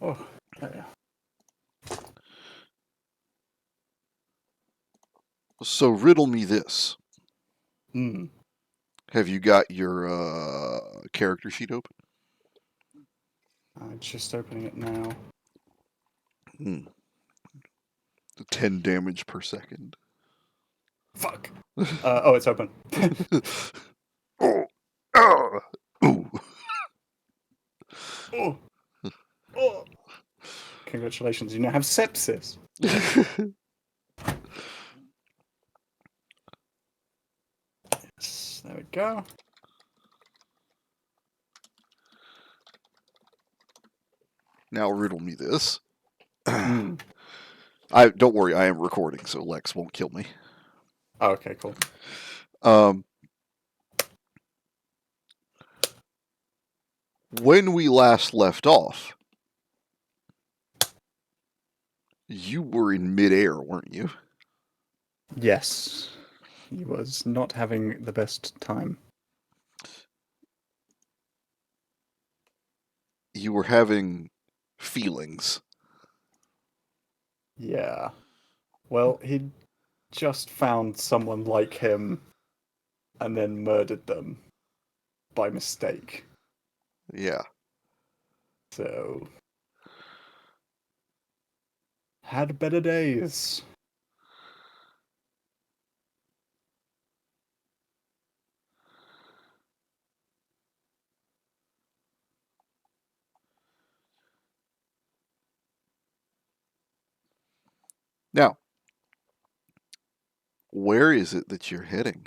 Oh, yeah. So riddle me this. Hmm. Have you got your character sheet open? I'm just opening it now. Hmm. 10 damage per second. Fuck. Oh, it's open. Oh, ah, ooh. Oh, oh. Congratulations, you now have sepsis. Yes, there we go. Now riddle me this. Hmm. I don't worry, I am recording, so Lex won't kill me. Oh, okay, cool. Um, when we last left off, you were in midair, weren't you? Yes, he was not having the best time. You were having feelings. Yeah. Well, he'd just found someone like him and then murdered them by mistake. Yeah. So, had better days. Now, where is it that you're heading?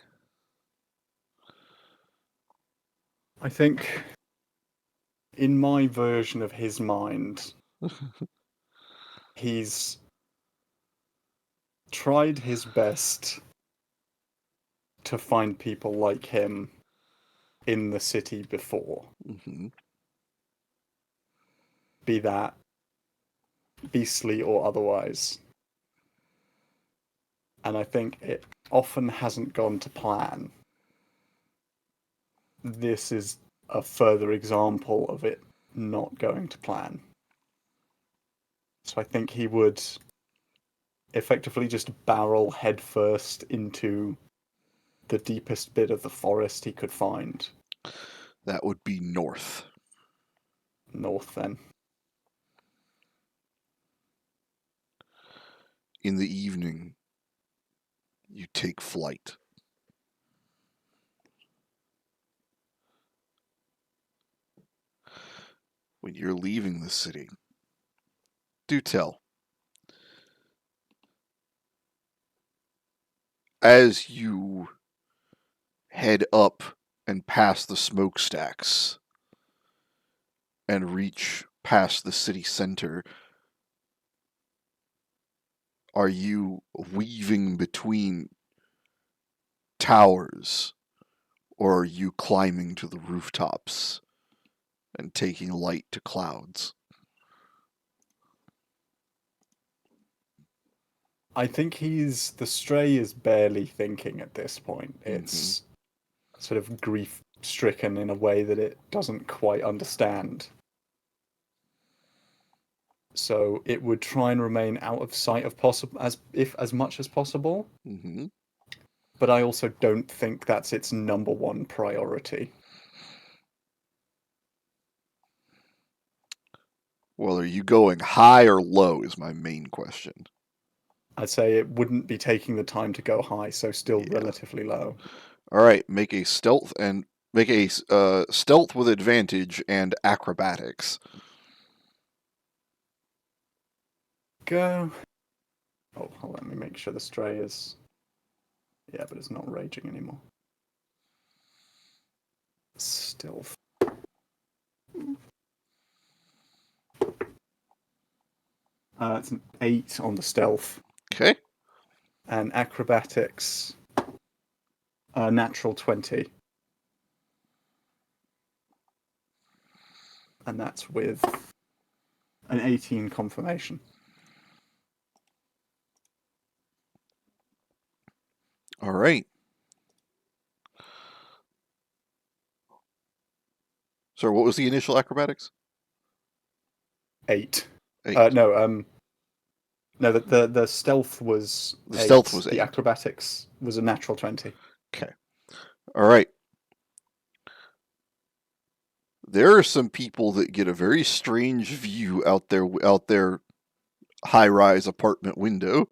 I think in my version of his mind, he's tried his best to find people like him in the city before. Mm-hmm. Be that beastly or otherwise. And I think it often hasn't gone to plan. This is a further example of it not going to plan. So I think he would effectively just barrel headfirst into the deepest bit of the forest he could find. That would be north. North, then. In the evening, you take flight. When you're leaving the city, do tell. As you head up and past the smokestacks and reach past the city center, are you weaving between towers, or are you climbing to the rooftops and taking light to clouds? I think the stray is barely thinking at this point. Mm-hmm. It's sort of grief stricken in a way that it doesn't quite understand. So it would try and remain out of sight of possible as much as possible. Mm-hmm. But I also don't think that's its number one priority. Well, are you going high or low is my main question. I'd say it wouldn't be taking the time to go high, so still Yeah. relatively low. All right, make a stealth with advantage and acrobatics. Go. Oh, let me make sure the stray is. Yeah, but it's not raging anymore. Stealth. It's an 8 on the stealth. Okay. And acrobatics, natural 20. And that's with an 18 confirmation. All right. So what was the initial acrobatics? 8. 8. No, the stealth was The 8. stealth was The 8. acrobatics was a natural 20. Okay. All right. There are some people that get a very strange view out their high-rise apartment window.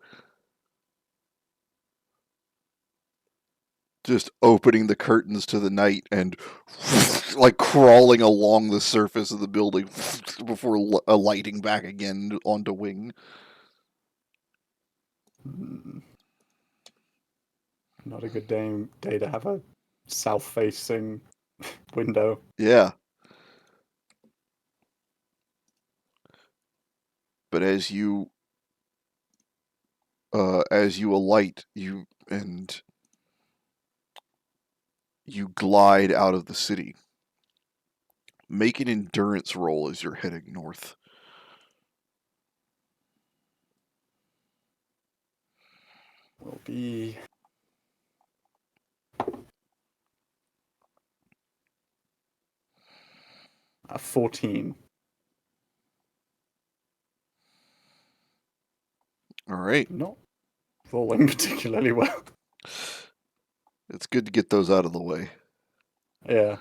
Just opening the curtains to the night and like crawling along the surface of the building before alighting back again onto wing. Not a good day to have a south-facing window. Yeah. But as you alight, you glide out of the city. Make an endurance roll as you're heading north. Will be a 14. All right. Not rolling particularly well. It's good to get those out of the way. Yeah.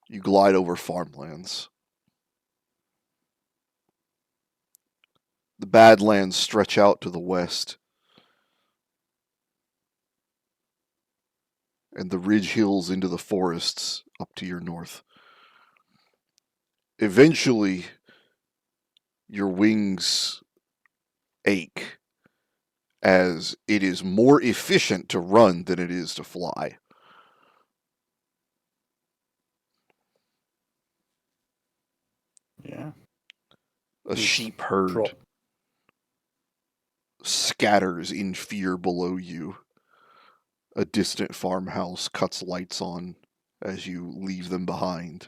You glide over farmlands. The Badlands stretch out to the west, and the ridge hills into the forests up to your north. Eventually, your wings ache as it is more efficient to run than it is to fly. Yeah. A sheep herd Drop. scatters in fear below you. A distant farmhouse cuts lights on as you leave them behind.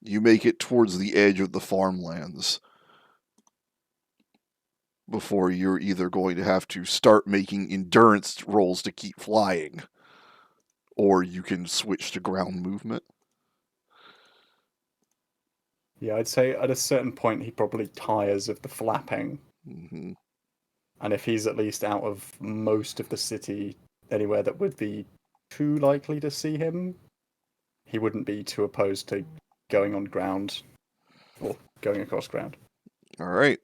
You make it towards the edge of the farmlands before you're either going to have to start making endurance rolls to keep flying, or you can switch to ground movement. Yeah, I'd say at a certain point he probably tires of the flapping. Mm-hmm. And if he's at least out of most of the city, anywhere that would be too likely to see him, he wouldn't be too opposed to going on ground or going across ground. All right.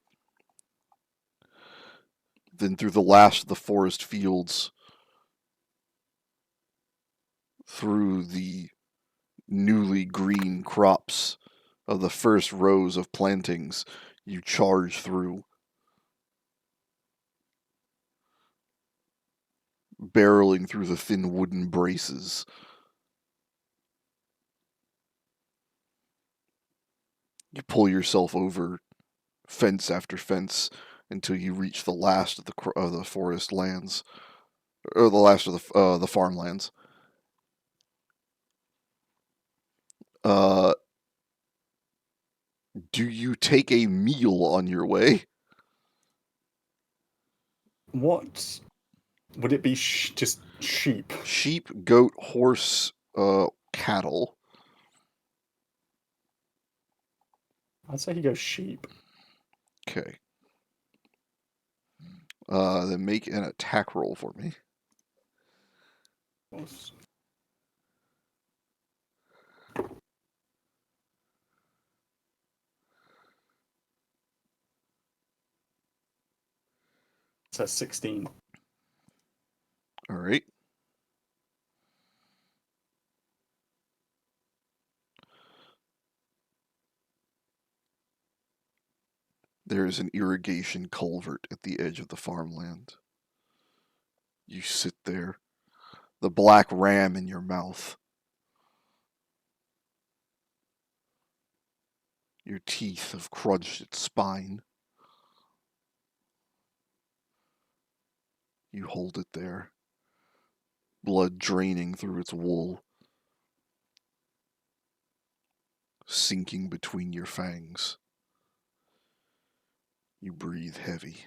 Then through the last of the forest fields, through the newly green crops of the first rows of plantings, you charge through, barreling through the thin wooden braces. You pull yourself over fence after fence until you reach the last of the forest lands, or the last of the farmlands. Do you take a meal on your way? What would it be? Just sheep? Sheep, goat, horse, cattle. I'd say he goes sheep. Okay. Then make an attack roll for me. It's a 16. All right. There is an irrigation culvert at the edge of the farmland. You sit there, the black ram in your mouth. Your teeth have crunched its spine. You hold it there, blood draining through its wool, sinking between your fangs. You breathe heavy.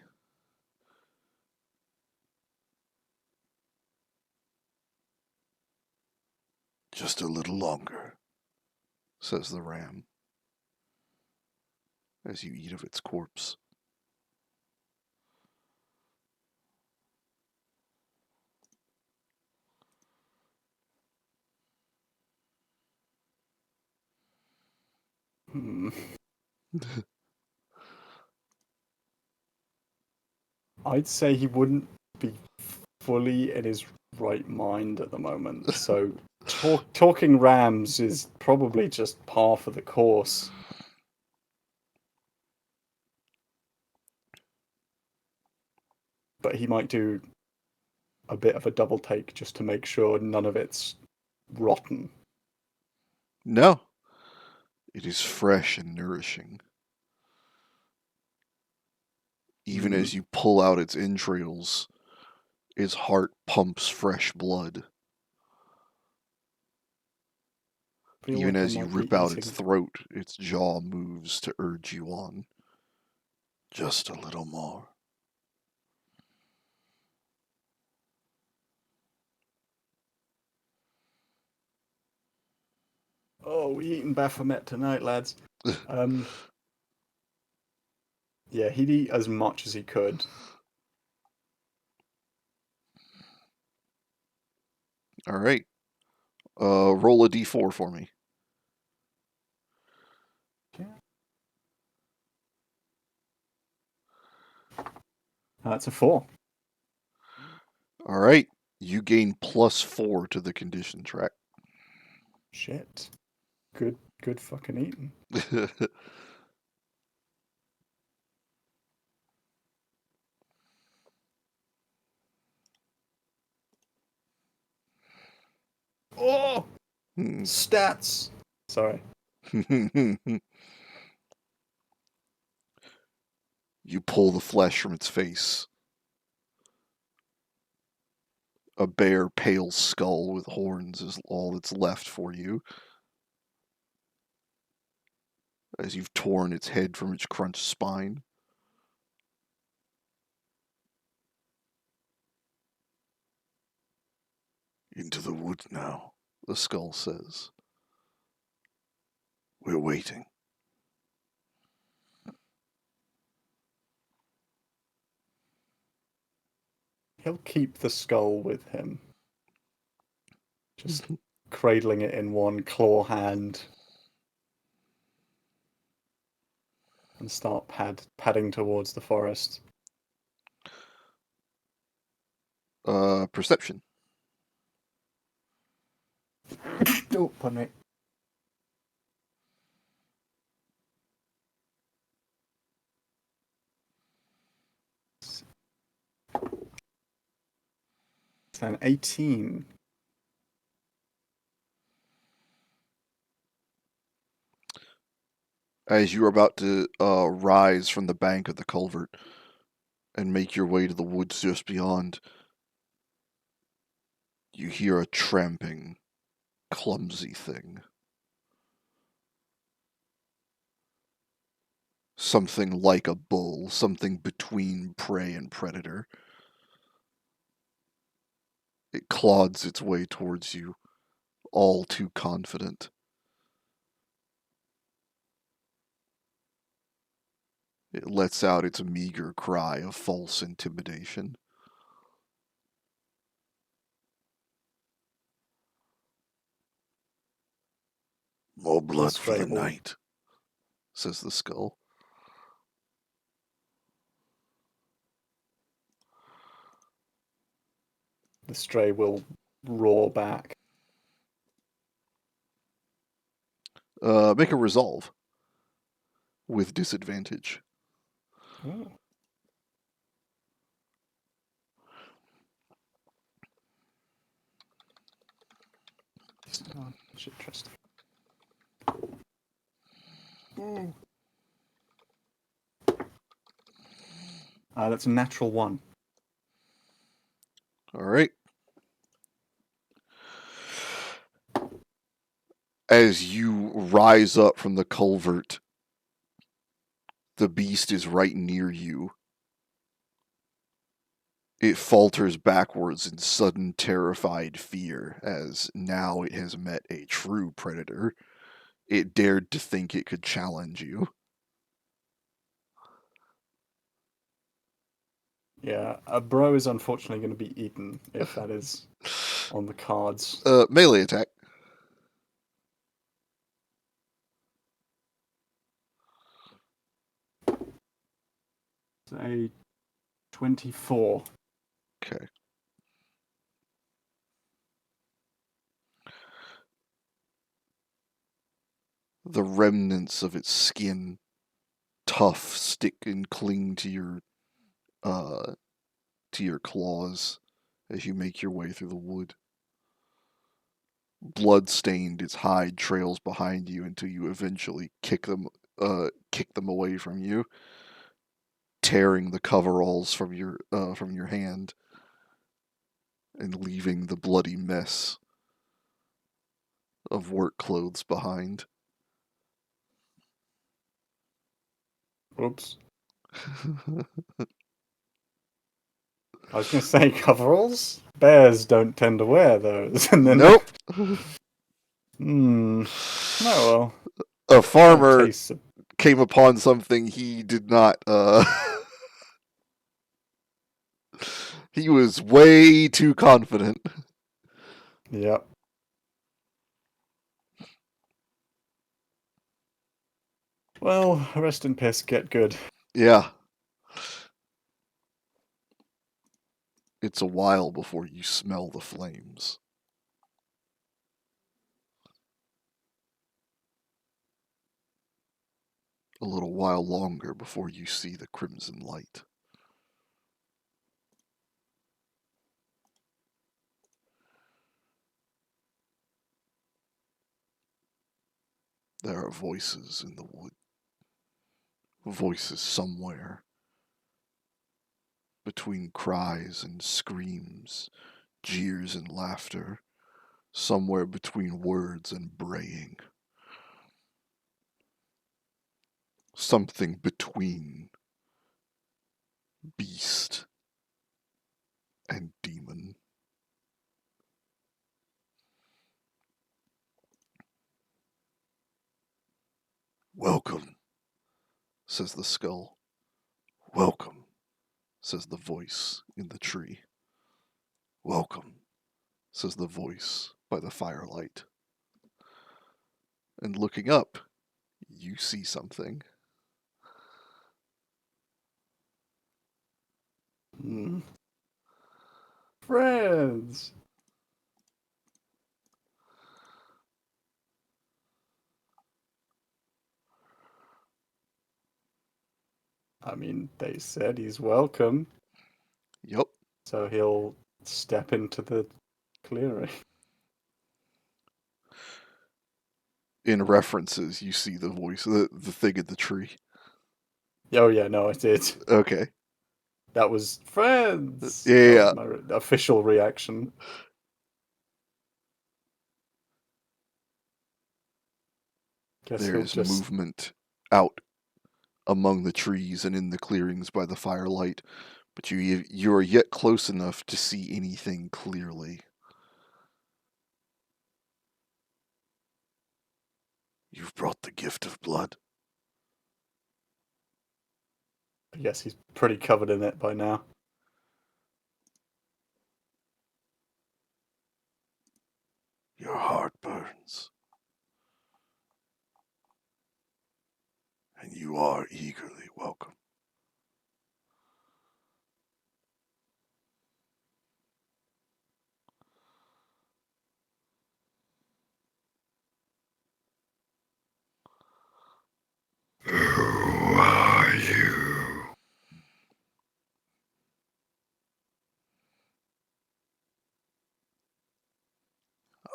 Just a little longer, says the ram, as you eat of its corpse. I'd say he wouldn't be fully in his right mind at the moment. So talking rams is probably just par for the course. But he might do a bit of a double take just to make sure none of it's rotten. No, it is fresh and nourishing. Even as you pull out its entrails, its heart pumps fresh blood. Even as you rip out its throat, its jaw moves to urge you on. Just a little more. Oh, we eating Baphomet tonight, lads. Yeah, he'd eat as much as he could. All right. Roll a d4 for me. Yeah. That's a 4. All right. You gain +4 to the condition track. Shit. Good fucking eating. Oh! Stats! Sorry. You pull the flesh from its face. A bare, pale skull with horns is all that's left for you. As you've torn its head from its crunched spine. Into the woods now, the skull says. We're waiting. He'll keep the skull with him. Just cradling it in one claw hand. And start padding towards the forest. Perception. Oh, pardon me. It's an 18. As you are about to rise from the bank of the culvert and make your way to the woods just beyond, you hear a tramping, clumsy thing. Something like a bull, something between prey and predator. It clods its way towards you, all too confident. It lets out its meager cry of false intimidation. More blood for the night, says the skull. The stray will roar back. Make a resolve with disadvantage. Oh. Shit, trust. That's a natural 1. All right. As you rise up from the culvert, the beast is right near you. It falters backwards in sudden terrified fear as now it has met a true predator. It dared to think it could challenge you. Yeah, a bro is unfortunately going to be eaten if that is on the cards. Melee attack. A 24. Okay. The remnants of its skin, tough, stick and cling uh, to your claws as you make your way through the wood. Blood-stained, its hide trails behind you until you eventually kick them away from you, tearing the coveralls from your hand and leaving the bloody mess of work clothes behind. Oops. I was going to say coveralls. Bears don't tend to wear those. And then, Nope. Oh well. A farmer Taste. came upon something he did not. He was way too confident. Yep. Well, rest in piss. Get good. Yeah. It's a while before you smell the flames. A little while longer before you see the crimson light. There are voices in the wood. Voices somewhere. Between cries and screams, jeers and laughter. Somewhere between words and braying. Something between beast and demon. Welcome, says the skull. Welcome, says the voice in the tree. Welcome, says the voice by the firelight. And looking up, you see something. Friends. I mean, they said he's welcome. Yup. So he'll step into the clearing. In references, you see the voice, the thing in the tree. Oh yeah, no, I did. Okay. That was friends. Yeah. That was my official reaction. Guess There he'll is just. movement out among the trees and in the clearings by the firelight, but you are yet close enough to see anything clearly. You've brought the gift of blood. I guess he's pretty covered in it by now. Your heart burns. And you are eagerly welcome. Who are you?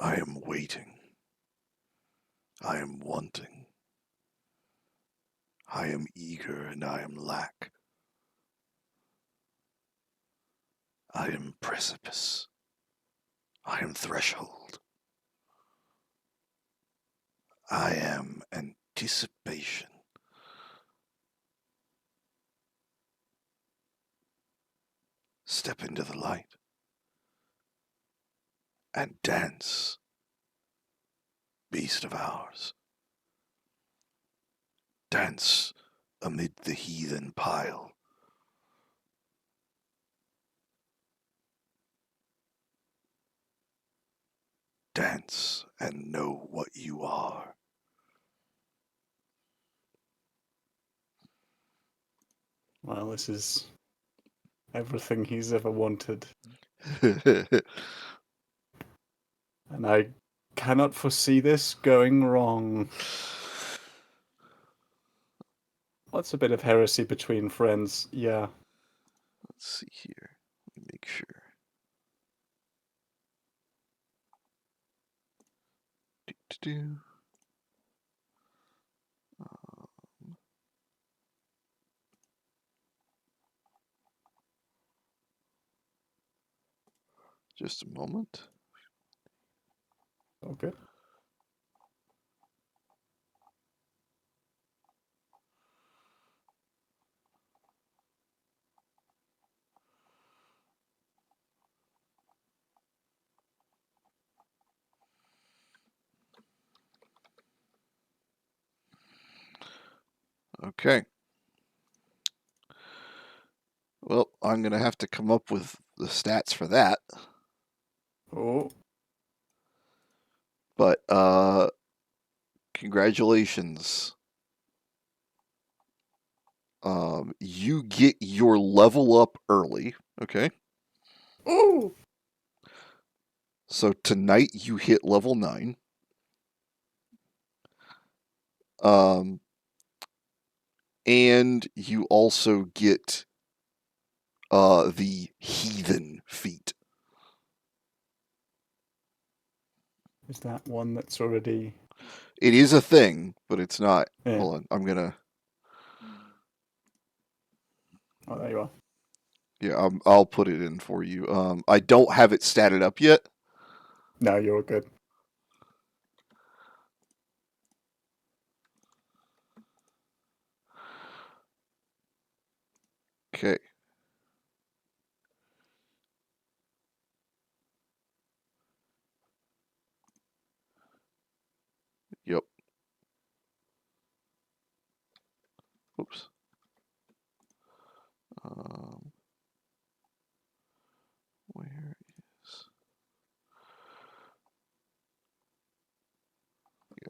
I am waiting. I am wanting. I am eager and I am lack. I am precipice. I am threshold. I am anticipation. Step into the light and dance, beast of ours. Dance amid the heathen pile. Dance and know what you are. Well, this is everything he's ever wanted, and I cannot foresee this going wrong. What's a bit of heresy between friends? Yeah. Let's see here. Let me make sure. Do-do-do. Just a moment. Okay. Okay. Well, I'm going to have to come up with the stats for that. Oh. But, congratulations. You get your level up early, okay? Ooh. So tonight you hit level 9. And you also get the heathen feat. Is that one that's already... It is a thing, but it's not. Yeah. Hold on, I'm gonna... Oh, there you are. Yeah, I'll put it in for you. I don't have it statted up yet. No, you're good. Okay. Yep. Oops. Where is... Yeah.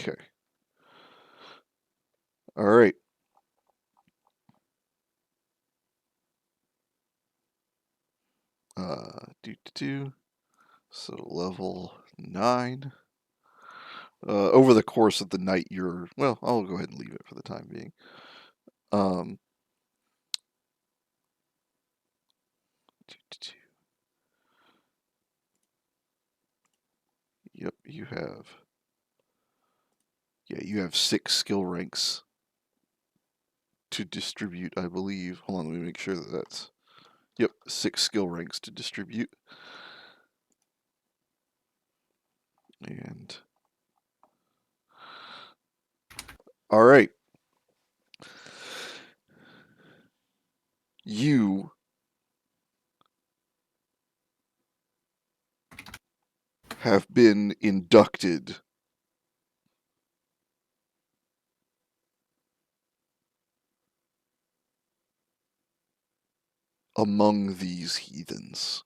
Okay. All right. So level 9. Over the course of the night, you're... Well, I'll go ahead and leave it for the time being. Yep, you have... Yeah, you have 6 skill ranks to distribute, I believe. Hold on, let me make sure that that's... Yep, 6 skill ranks to distribute. And... Alright. You have been inducted among these heathens.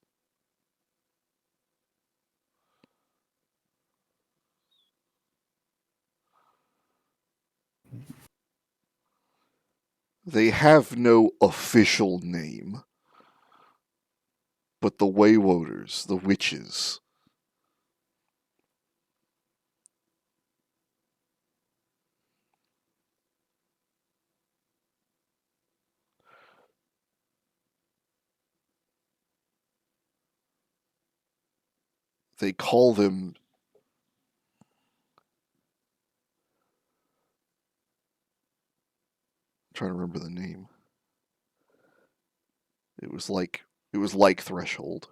They have no official name, but the Waywarders, the witches, they call them... I'm trying to remember the name. It was like Threshold.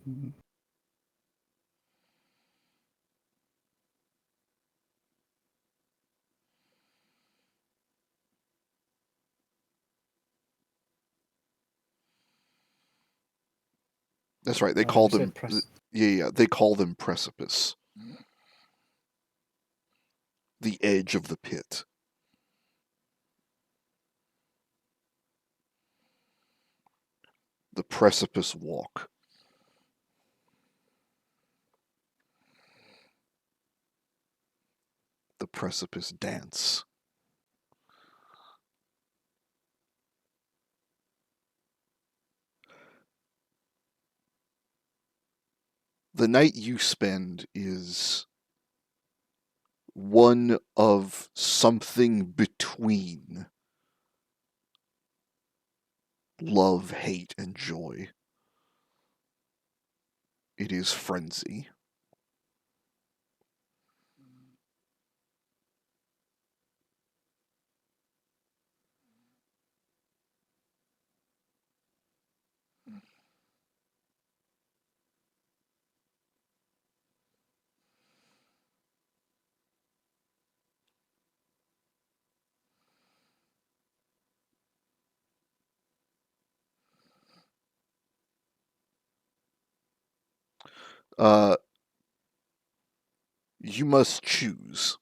Hmm. That's right. They You call them. said press. Yeah. They call them precipice. The edge of the pit. The precipice walk. The precipice dance. The night you spend is one of something between love, hate, and joy. It is frenzy. Uh, you must choose.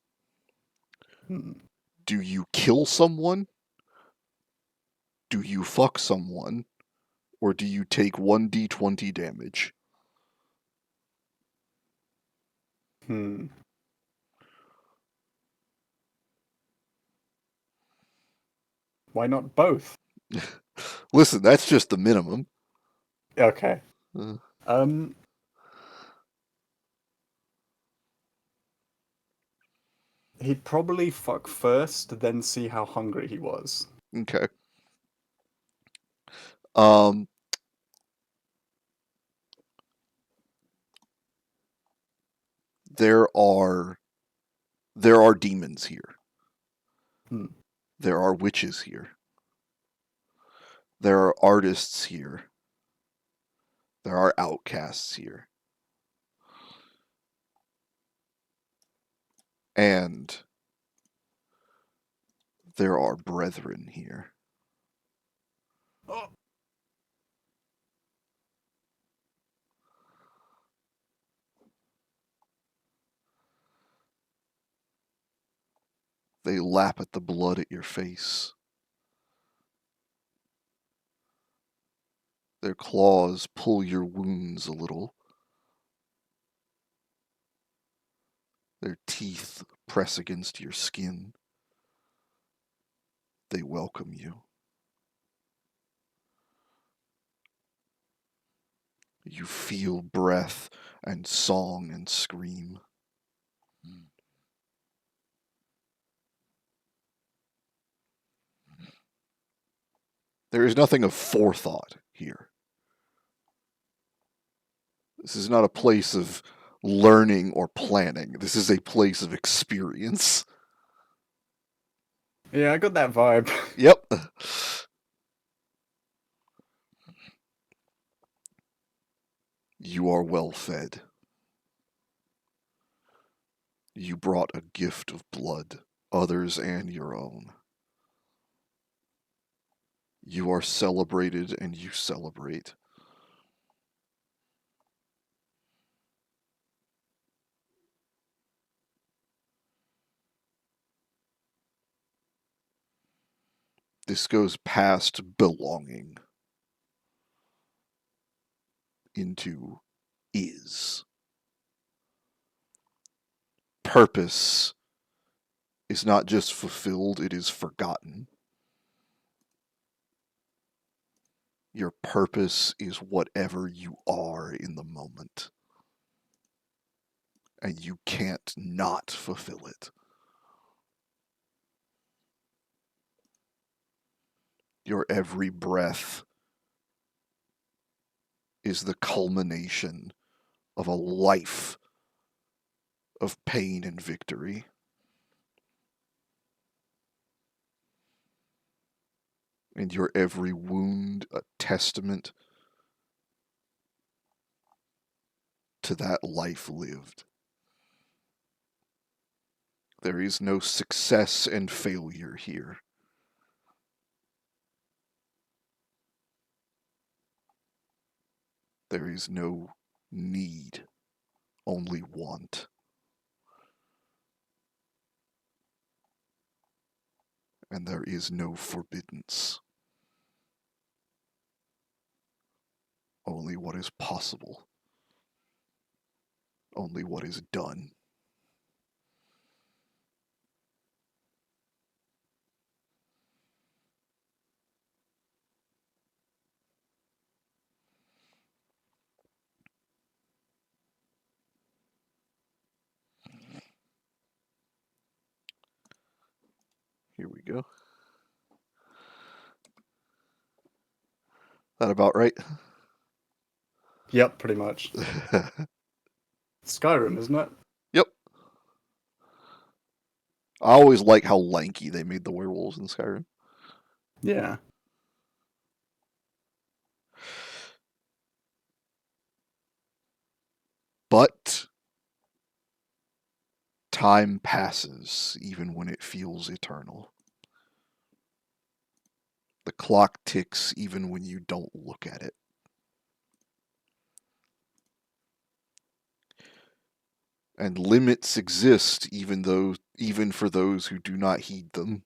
Hmm. Do you kill someone? Do you fuck someone? Or do you take 1d20 damage? Hmm. Why not both? Listen, that's just the minimum. Okay. Uh, Um. He'd probably fuck first, then see how hungry he was. okay. Um, there are demons here. Hmm. There are witches here. There are artists here. There are outcasts here. And there are brethren here. Oh. They lap at the blood at your face. Their claws pull your wounds a little. Their teeth press against your skin. They welcome you. You feel breath and song and scream. There is nothing of forethought here. This is not a place of learning or planning. This is a place of experience. Yeah, I got that vibe. Yep. You are well fed. You brought a gift of blood, others and your own. You are celebrated and you celebrate. This goes past belonging into is. Purpose is not just fulfilled, it is forgotten. Your purpose is whatever you are in the moment. And you can't not fulfill it. Your every breath is the culmination of a life of pain and victory. And your every wound a testament to that life lived. There is no success and failure here. There is no need, only want. And there is no forbiddance. Only what is possible. Only what is done. Here we go. That about right? Yep, pretty much. Skyrim, isn't it? Yep. I always like how lanky they made the werewolves in Skyrim. Yeah. But time passes even when it feels eternal. The clock ticks even when you don't look at it. And limits exist even for those who do not heed them.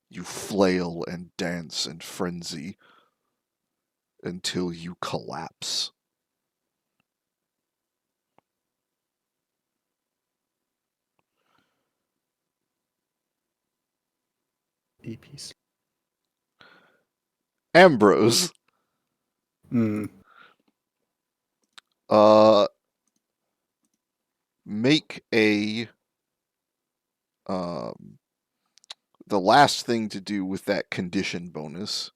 You flail and dance and frenzy until you collapse. EPs. Ambrose. Make a the last thing to do with that condition bonus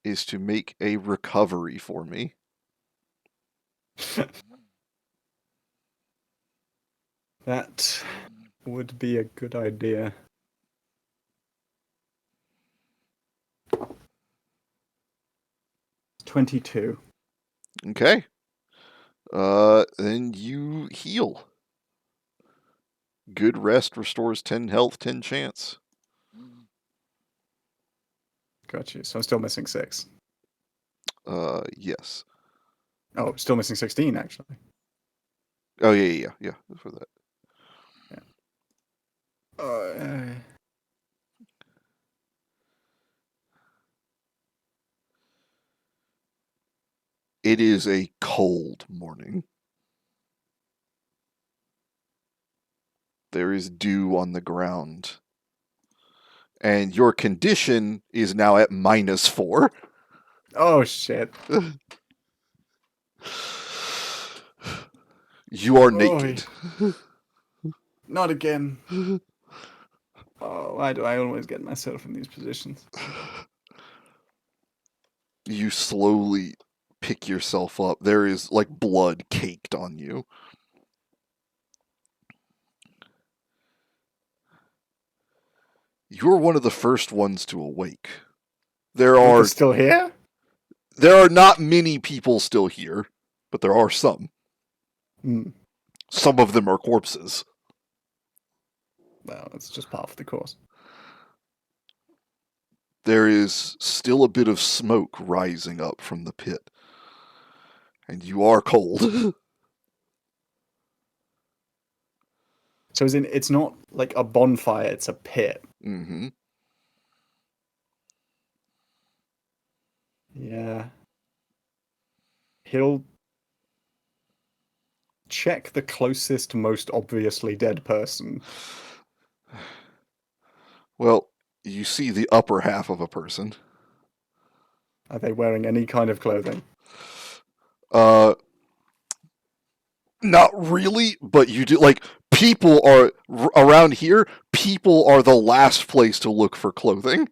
is to make a recovery for me. That would be a good idea. It's 22. Okay. Then you heal. Good rest restores 10 health, 10 chance. Got you. So I'm still missing 6. Yes. Oh, still missing 16, actually. Oh, yeah, for that. Yeah. It is a cold morning. There is dew on the ground. And your condition is now at -4. Oh, shit. You are naked. Not again. Oh, why do I always get myself in these positions? You slowly pick yourself up. There is like blood caked on you. You're one of the first ones to awake. There They're are still here? not many people still here, but there are some. Some of them are corpses. Well, it's just part of the course. There is still a bit of smoke rising up from the pit. And you are cold. So it's not like a bonfire, it's a pit. Mm-hmm. Yeah. He'll check the closest, most obviously dead person. Well, you see the upper half of a person. Are they wearing any kind of clothing? Not really, but you do, like, people are, around here, people are the last place to look for clothing.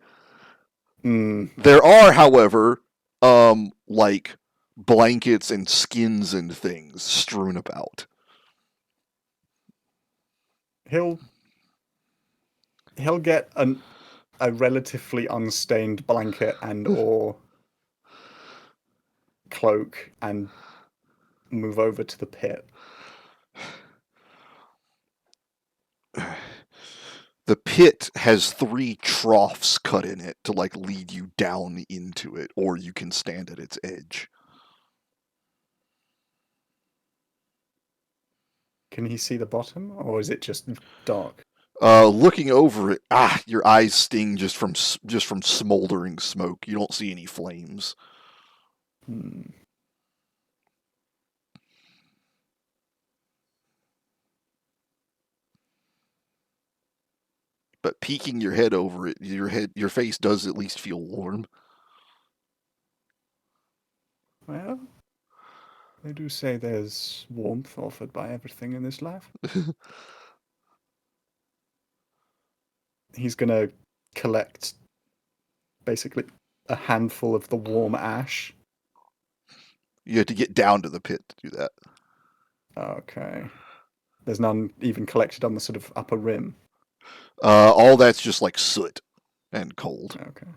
There are, however, like, blankets and skins and things strewn about. He'll get a relatively unstained blanket and or cloak and move over to the pit. The pit has 3 troughs cut in it to like lead you down into it, or you can stand at its edge. Can he see the bottom, or is it just dark? Looking over it, your eyes sting just from smoldering smoke. You don't see any flames. Hmm. But peeking your head over it, your face does at least feel warm. Well, they do say there's warmth offered by everything in this life. He's gonna collect basically a handful of the warm ash. You have to get down to the pit to do that. Okay. There's none even collected on the sort of upper rim. All that's just like soot and cold. Okay.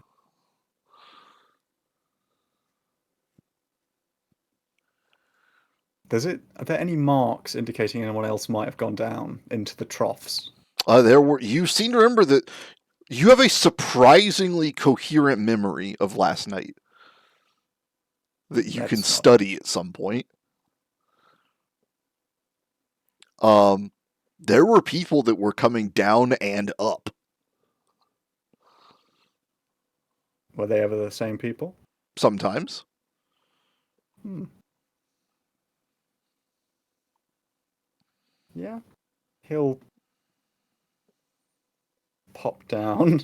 Are there any marks indicating anyone else might have gone down into the troughs? You seem to remember that you have a surprisingly coherent memory of last night that you can That's not study at some point. There were people that were coming down and up. Were they ever the same people? Sometimes. Hmm. Yeah. He'll pop down.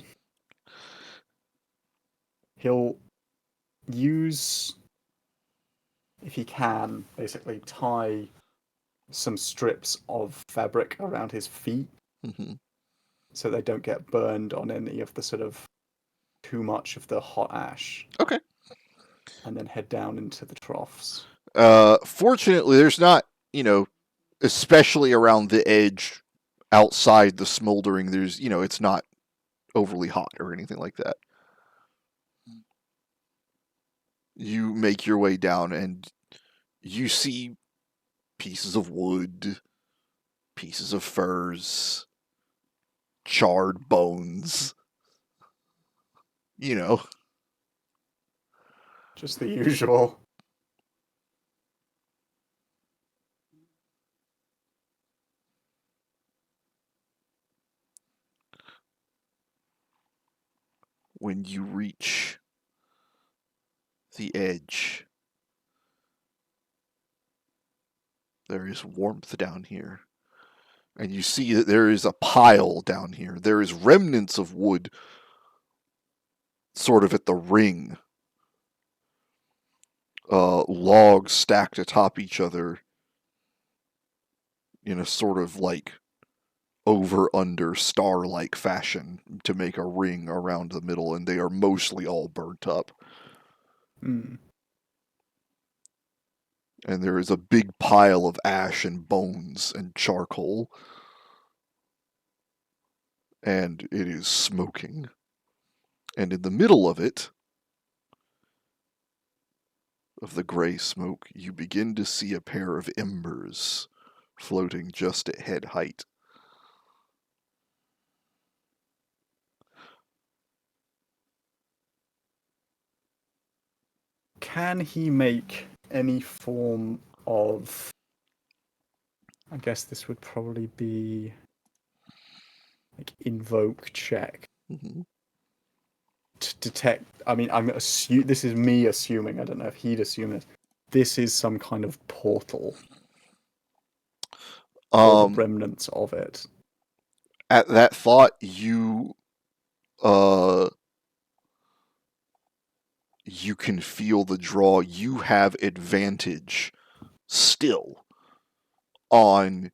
He'll use, if he can, basically tie some strips of fabric around his feet Mm-hmm. so they don't get burned on any of the sort of too much of the hot ash, Okay. and then head down into the troughs. Fortunately, there's not, especially around the edge outside the smoldering, it's not overly hot or anything like that. You make your way down and you see pieces of wood, pieces of furs, charred bones. You know, Just the usual. when you reach the edge, there is warmth down here. And you see that there is a pile down here. There is remnants of wood sort of at the ring. Logs stacked atop each other in a sort of like over under star like fashion to make a ring around the middle, and they are mostly all burnt up. Hmm. And there is a big pile of ash and bones and charcoal, and it is smoking. And in the middle of it, of the gray smoke, you begin to see a pair of embers floating just at head height. Can he make any form of... I guess this would probably be like invoke check Mm-hmm. to detect. I mean, this is me assuming. I don't know if he'd assume it. This is some kind of portal or the Um, remnants of it. at that thought, uh, you can feel the draw. You have advantage still on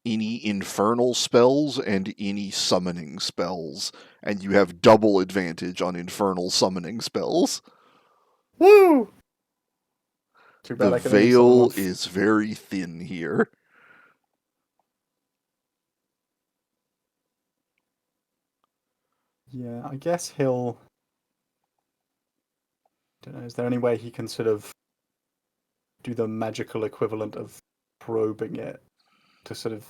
any infernal spells and any summoning spells, and you have double advantage on infernal summoning spells. Woo! Too The bad I can only summon veil one. is very thin here. Yeah, I guess he'll don't know, is there any way he can sort of do the magical equivalent of probing it to sort of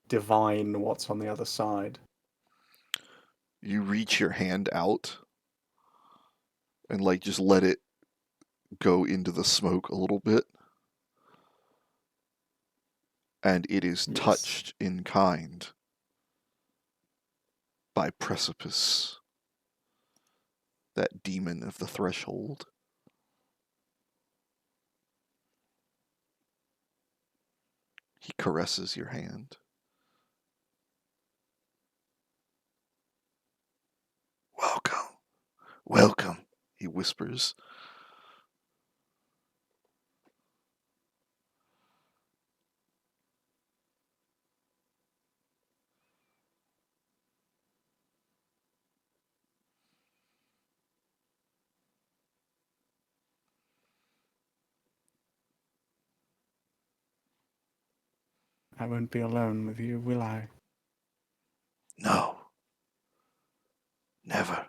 divine what's on the other side? You reach your hand out and like just let it go into the smoke a little bit, and it is Yes. touched in kind by Precipice, that demon of the threshold. He caresses your hand. Welcome, welcome, he whispers. I won't be alone with you, will I? No, never.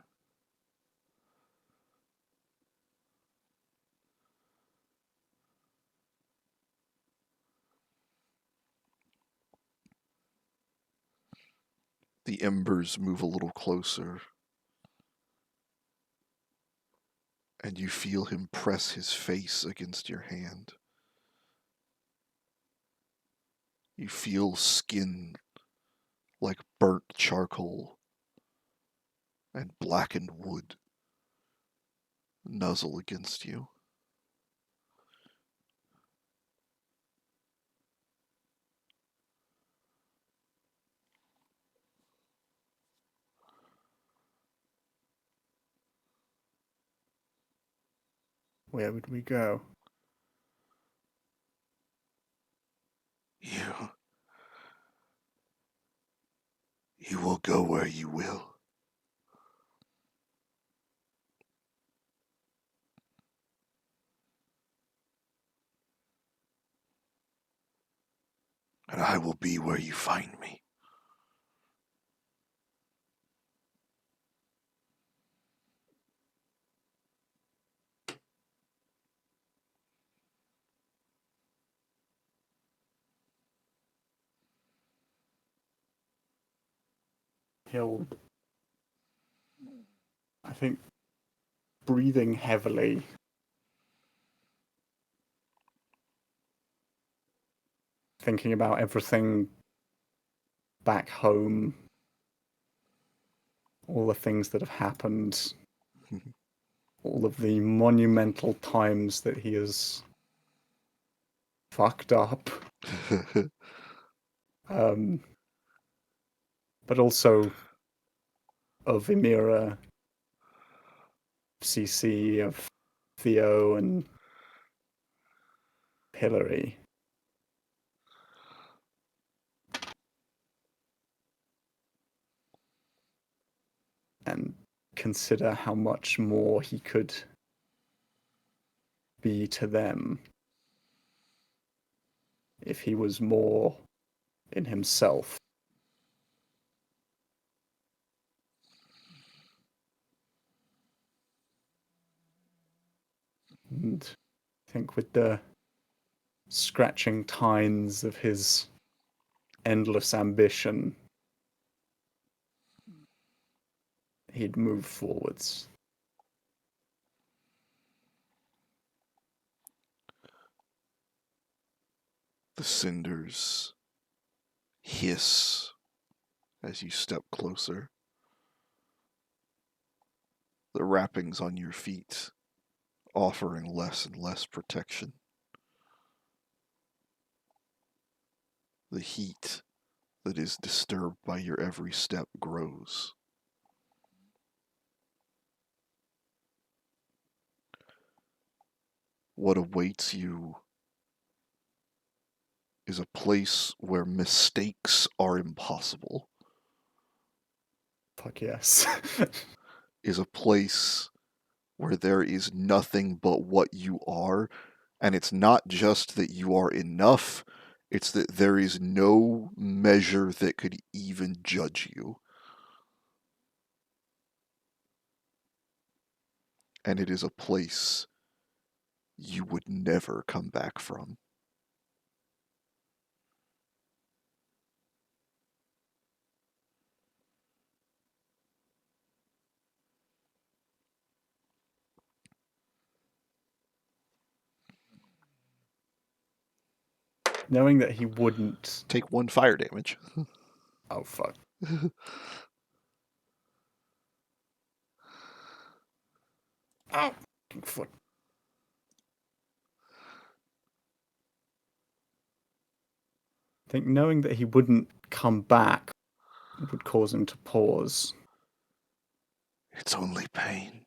The embers move a little closer, and you feel him press his face against your hand. You feel skin like burnt charcoal and blackened wood nuzzle against you. Where would we go? You. You will go where you will. And I will be where you find me. He'll, I think, breathing heavily, thinking about everything back home, all the things that have happened, all of the monumental times that he has fucked up. Um, but also of Emira, CC, of Theo and Hillary. And consider how much more he could be to them if he was more in himself. And I think with the scratching tines of his endless ambition, he'd move forwards. The cinders hiss as you step closer. The wrappings on your feet offering less and less protection. The heat that is disturbed by your every step grows. What awaits you is a place where mistakes are impossible. Fuck yes. Is a place where there is nothing but what you are, and it's not just that you are enough, it's that there is no measure that could even judge you. and it is a place you would never come back from. Knowing that he wouldn't. Take 1 fire damage. Oh, fuck. Ow! Foot. I think knowing that he wouldn't come back would cause him to pause. It's only pain.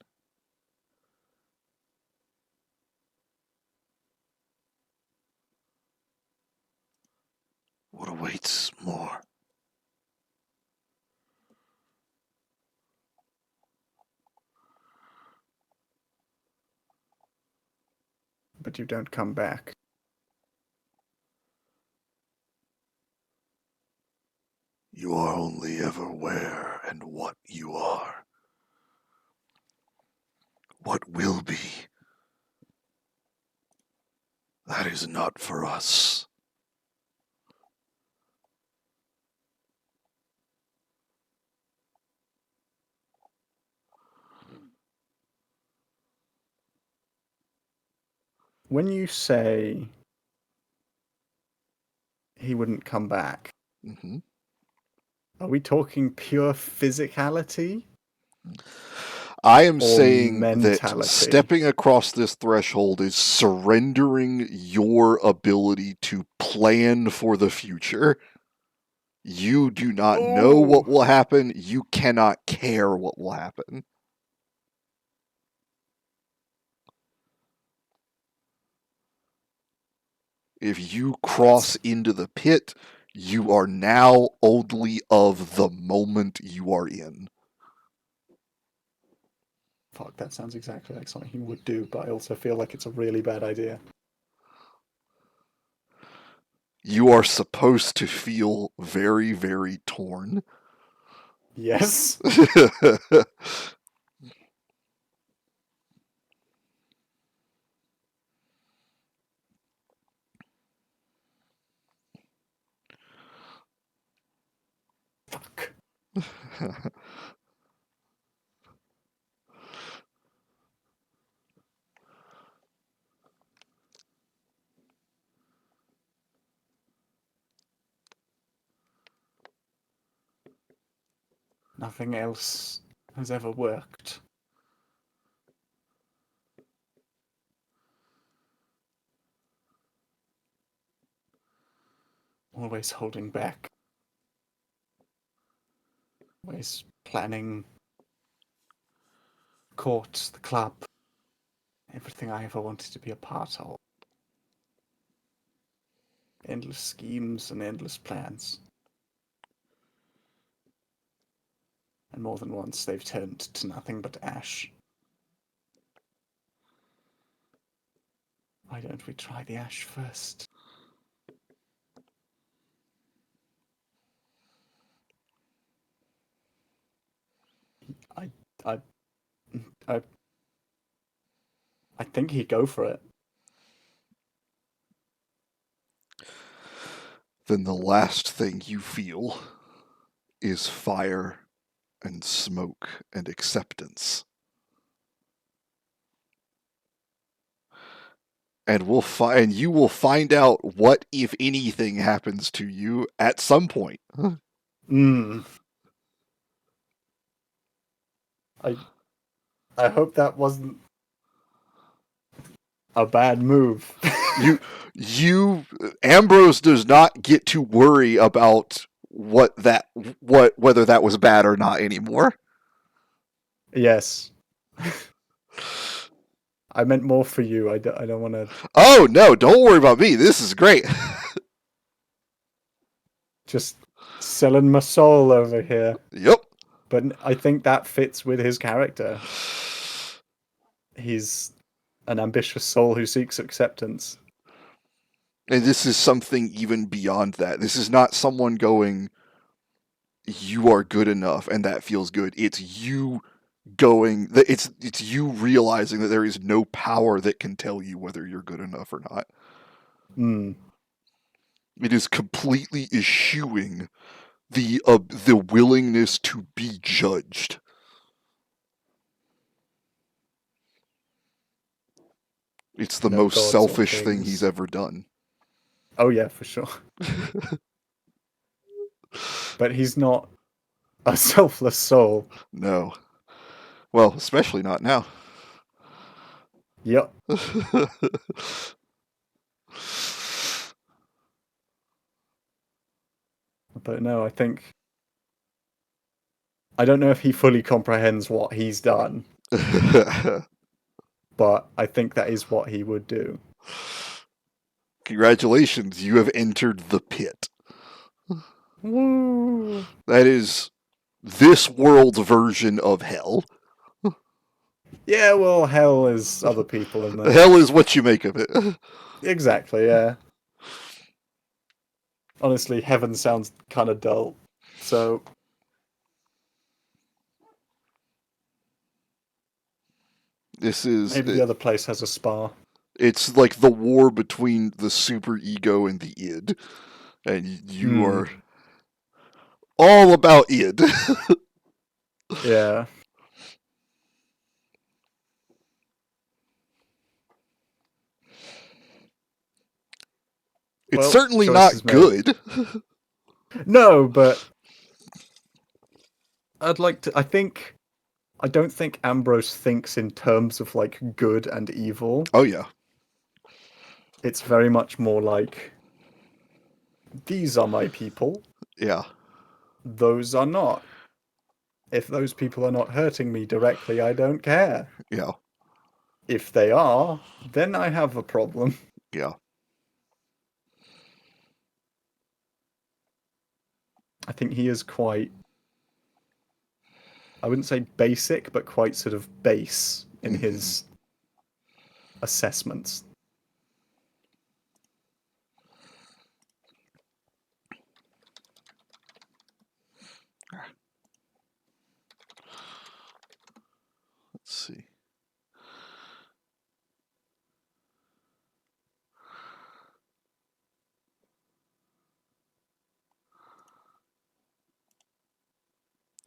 What awaits more? But you don't come back. You are only ever where and what you are. What will be? That is not for us. When you say he wouldn't come back, Mm-hmm. are we talking pure physicality? I am Or saying that mentality? stepping across this threshold is surrendering your ability to plan for the future. You do not know what will happen. You cannot care what will happen. If you cross into the pit, you are now only of the moment you are in. Fuck, that sounds exactly like something he would do, but I also feel like it's a really bad idea. You are supposed to feel very, very torn. Yes. Fuck. Nothing else has ever worked. Always holding back. Always planning. Court, the club. Everything I ever wanted to be a part of. Endless schemes and endless plans. And more than once they've turned to nothing but ash. Why don't we try the ash first? I I think he'd go for it. Then the last thing you feel is fire and smoke and acceptance. And you will find out what, if anything, happens to you at some point. I hope that wasn't a bad move. Ambrose does not get to worry about whether that was bad or not anymore. Yes. I meant more for you. I don't want to. Oh no! Don't worry about me. This is great. Just selling my soul over here. Yep. But I think that fits with his character. He's an ambitious soul who seeks acceptance. And this is something even beyond that. This is not someone going, you are good enough, and that feels good. It's you going. It's you realizing that there is no power that can tell you whether you're good enough or not. Hmm. It is completely eschewing the willingness to be judged. It's the No most gods or selfish thing he's kings. ever done. Oh yeah, for sure. But he's not a selfless soul. No. Well, especially not now. Yep. But no, I don't know if he fully comprehends what he's done, but I think that is what he would do. Congratulations, you have entered the pit. Woo! That is this world's version of hell. Yeah, well, hell is other people, isn't it? Hell is what you make of it. Exactly, yeah. Honestly, heaven sounds kind of dull. So, This is maybe the other place has a spa. it's like the war between the super ego and the id, and you Hmm. are all about id. Yeah. It's Well, certainly choices not made. good. No, but I'd like to. I don't think Ambrose thinks in terms of like good and evil. Oh yeah, It's very much more like these are my people, yeah, those are not. If those people are not hurting me directly, I don't care. yeah, If they are, then I have a problem. yeah. I think he is quite, I wouldn't say basic, but quite sort of base in Mm-hmm. his assessments. Let's see.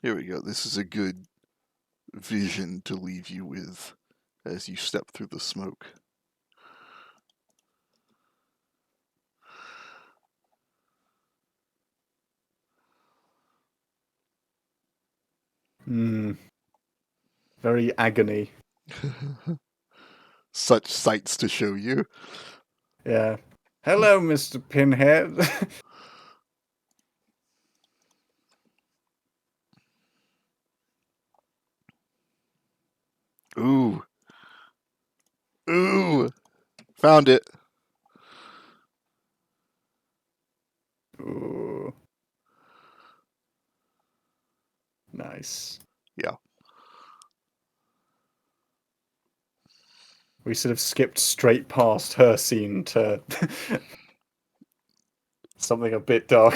Here we go. This is a good vision to leave you with as you step through the smoke. Hmm. Very agony. Such sights to show you. Yeah. Hello, Mr. Pinhead. Ooh, ooh, found it. Ooh, nice. Yeah. We sort of skipped straight past her scene to something a bit dark.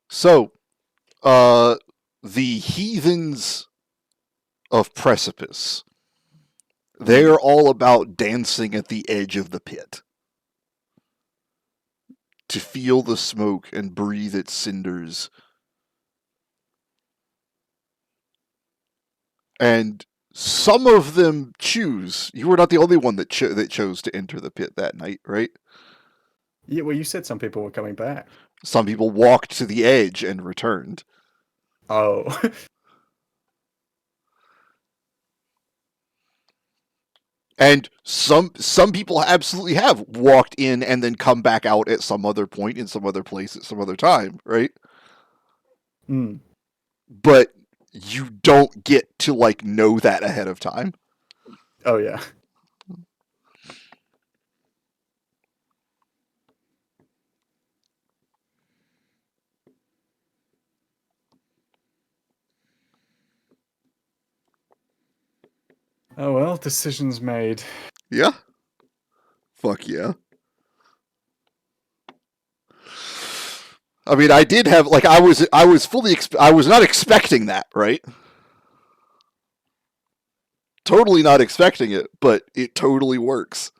So, the heathens of Precipice, Hmm. they're all about dancing at the edge of the pit to feel the smoke and breathe its cinders. And some of them choose. You were not the only one that chose to enter the pit that night, right? Yeah, well, you said some people were coming back. Some people walked to the edge and returned. Oh. And some people absolutely have walked in and then come back out at some other point in some other place at some other time, right? Hmm. But you don't get to like know that ahead of time. Oh, yeah. Oh, well, decisions made. Yeah. Fuck yeah. I mean, I did have like I was fully I was not expecting that, right? Totally not expecting it, but it totally works.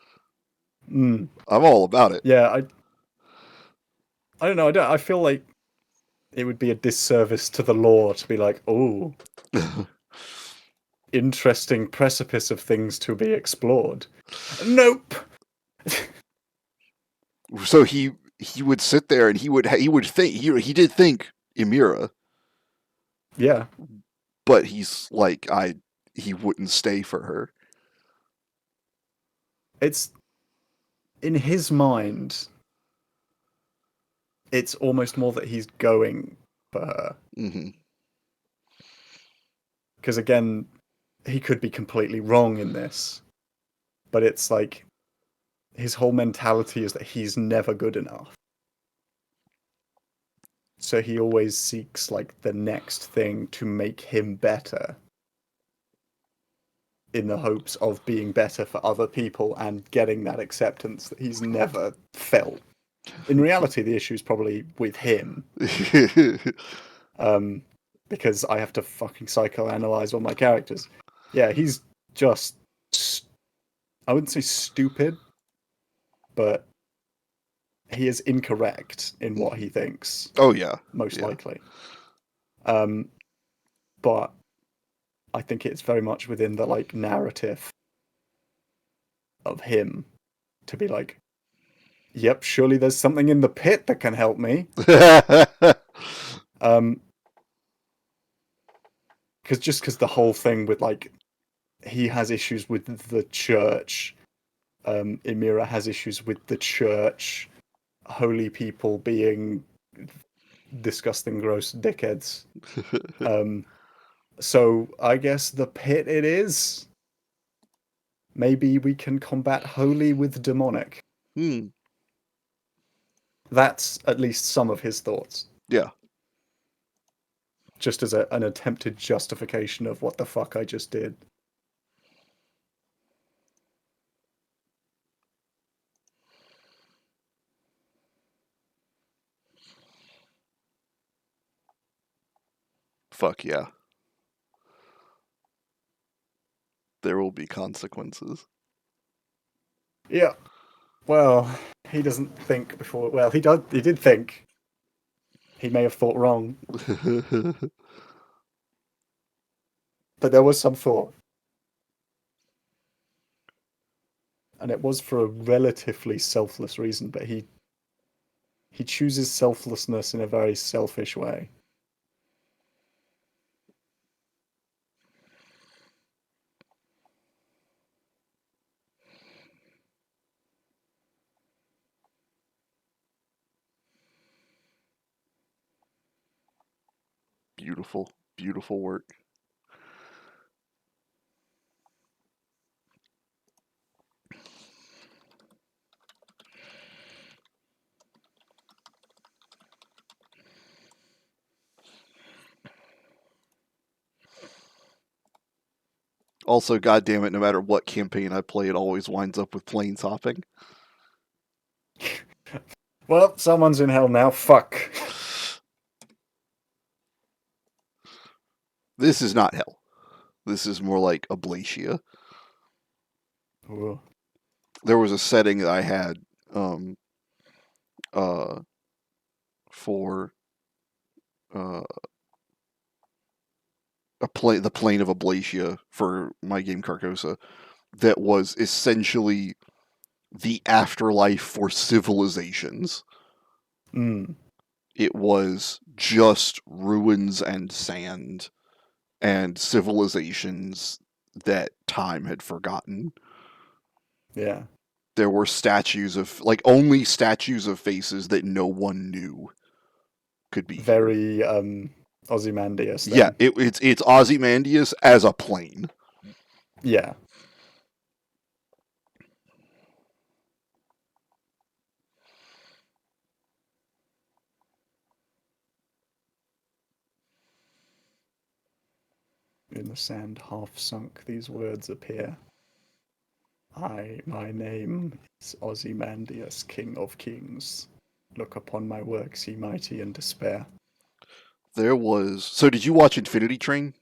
Mm. I'm all about it. Yeah, I don't know. I feel like it would be a disservice to the lore to be like, oh, interesting precipice of things to be explored. Nope. So he would sit there and he would think he did think Emira, Yeah, but he's like he wouldn't stay for her. it's in his mind. It's almost more that he's going for her. Mm-hmm. Because again, he could be completely wrong in this, but it's like his whole mentality is that he's never good enough. So he always seeks like the next thing to make him better in the hopes of being better for other people and getting that acceptance that he's never felt. In reality, the issue is probably with him, because I have to fucking psychoanalyze all my characters. Yeah, he's just, I wouldn't say stupid, but he is incorrect in what he thinks, Oh yeah, most yeah. likely. But I think it's very much within the like narrative of him to be like, yep, surely there's something in the pit that can help me. Because the whole thing with like he has issues with the church, Emira has issues with the church, holy people being disgusting, gross dickheads. So I guess the pit it is. Maybe we can combat holy with demonic. Hmm. That's at least some of his thoughts. Yeah. Just as an attempted justification of what the fuck I just did. Fuck yeah. There will be consequences. Yeah. Well, he doesn't think before. Well, he does. He did think. He may have thought wrong, but there was some thought, and it was for a relatively selfless reason. But he chooses selflessness in a very selfish way. Beautiful, beautiful work. Also, goddamn it, no matter what campaign I play, it always winds up with planes hopping. Well, someone's in hell now. Fuck. This is not hell. This is more like Ablatia. Ooh. There was a setting that I had um, uh, for uh, the plane of Ablatia for my game Carcosa that was essentially the afterlife for civilizations. Mm. It was just ruins and sand and civilizations that time had forgotten. Yeah. There were statues of like only statues of faces that no one knew could be here. Very Ozymandias Yeah, then. it's Ozymandias as a plane. Yeah. In the sand half sunk, these words appear. My name is Ozymandias, King of Kings. Look upon my works, ye mighty, and despair. There was. So, did you watch Infinity Train?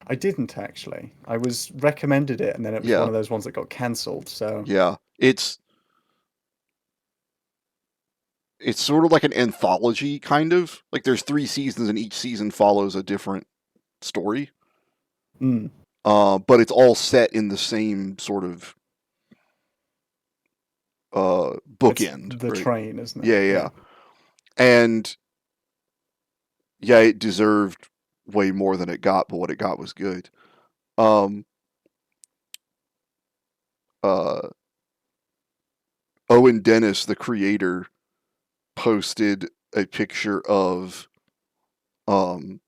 I didn't actually. I was recommended it, and then it was one Yeah, of those ones that got cancelled. So, yeah. It's sort of like an anthology, kind of. Like there's 3 seasons, and each season follows a different story. mm, But it's all set in the same sort of it's bookend, the right? train, isn't it? Yeah, yeah. Yeah. And yeah, it deserved way more than it got, but what it got was good. Um, uh, Owen Dennis, the creator, posted a picture of um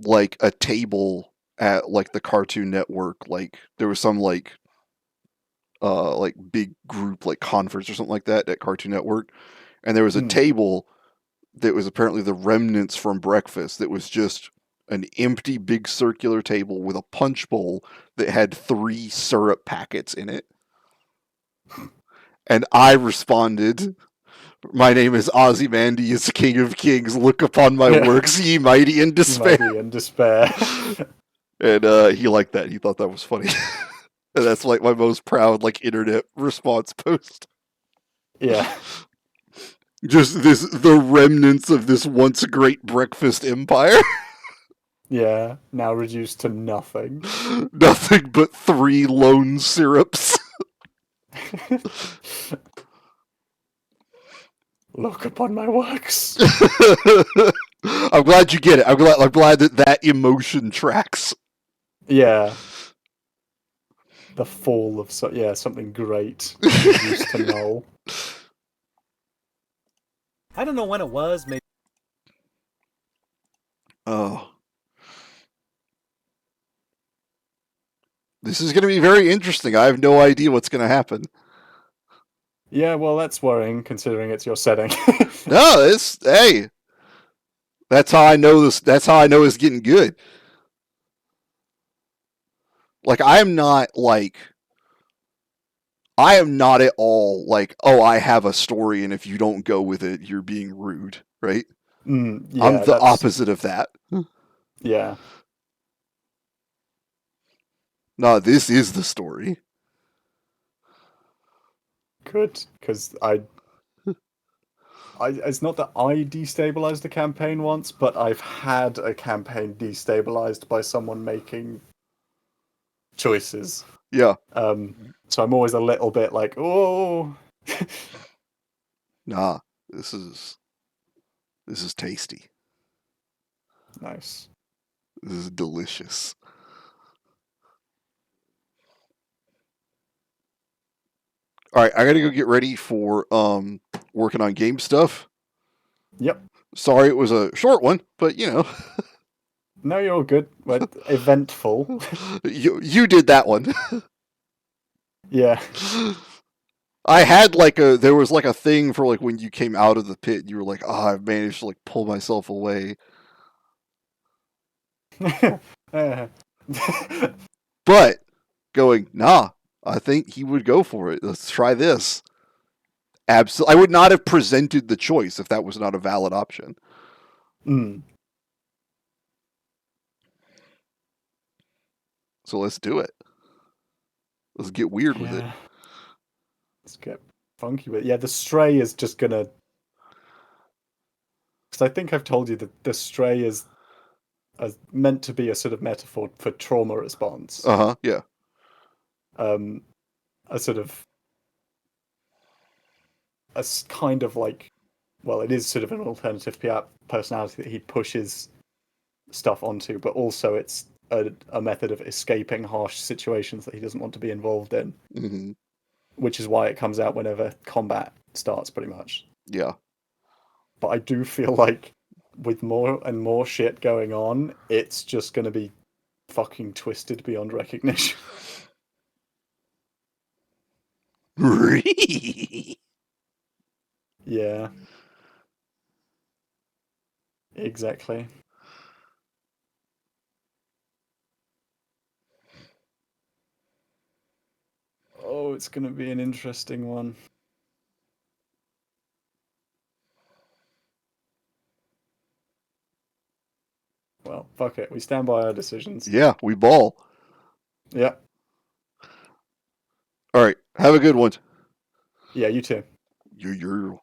like a table at like the Cartoon Network. Like there was some like big group like conference or something like that at Cartoon Network, and there was a Mm. table that was apparently the remnants from breakfast that was just an empty big circular table with a punch bowl that had 3 syrup packets in it. And I responded, "My name is Ozymandias, King of Kings. Look upon my Yeah. works, ye mighty in Ye despair." mighty, and despair. And he liked that. He thought that was funny. And that's like my most proud like internet response post. Yeah. Just the remnants of this once great breakfast empire. Yeah. Now reduced to nothing. Nothing but 3 lone syrups. Look upon my works. I'm glad you get it. I'm glad that emotion tracks. Yeah. The fall of something great reduced to null. I don't know when it was, maybe. Oh. This is going to be very interesting. I have no idea what's going to happen. Yeah, well, that's worrying considering it's your setting. No, hey, that's how I know this. That's how I know it's getting good. Like I am not at all like, oh, I have a story, and if you don't go with it, you're being rude, right? I'm Yeah, the that's opposite of that. yeah. No, this is the story. Good, because it's not that I destabilized a campaign once, but I've had a campaign destabilized by someone making choices. Yeah. So I'm always a little bit like, oh, Nah, this is tasty. nice. This is delicious. All right, I got to go get ready for working on game stuff. Yep. Sorry it was a short one, but you know, No, you're all good. We're eventful. you did that one. Yeah. I had like there was like a thing for like when you came out of the pit and you were like, "Oh, I've managed to like pull myself away." But going, "Nah, I think he would go for it. Let's try this." Absolutely. I would not have presented the choice if that was not a valid option. Mm. So let's do it. Let's get weird with it. Yeah. Let's get funky with it. Yeah, the stray is just gonna. Because I think I've told you that the stray is meant to be a sort of metaphor for trauma response. Uh huh. Yeah. Um, a sort of kind of like, well, it is sort of an alternative personality that he pushes stuff onto, but also it's a method of escaping harsh situations that he doesn't want to be involved in, Mm-hmm. which is why it comes out whenever combat starts, pretty much. Yeah. But I do feel like with more and more shit going on, it's just going to be fucking twisted beyond recognition. Yeah, exactly. Oh, it's going to be an interesting one. Well, fuck it. We stand by our decisions. Yeah, we ball. Yeah. All right, have a good one. Yeah, you too. You're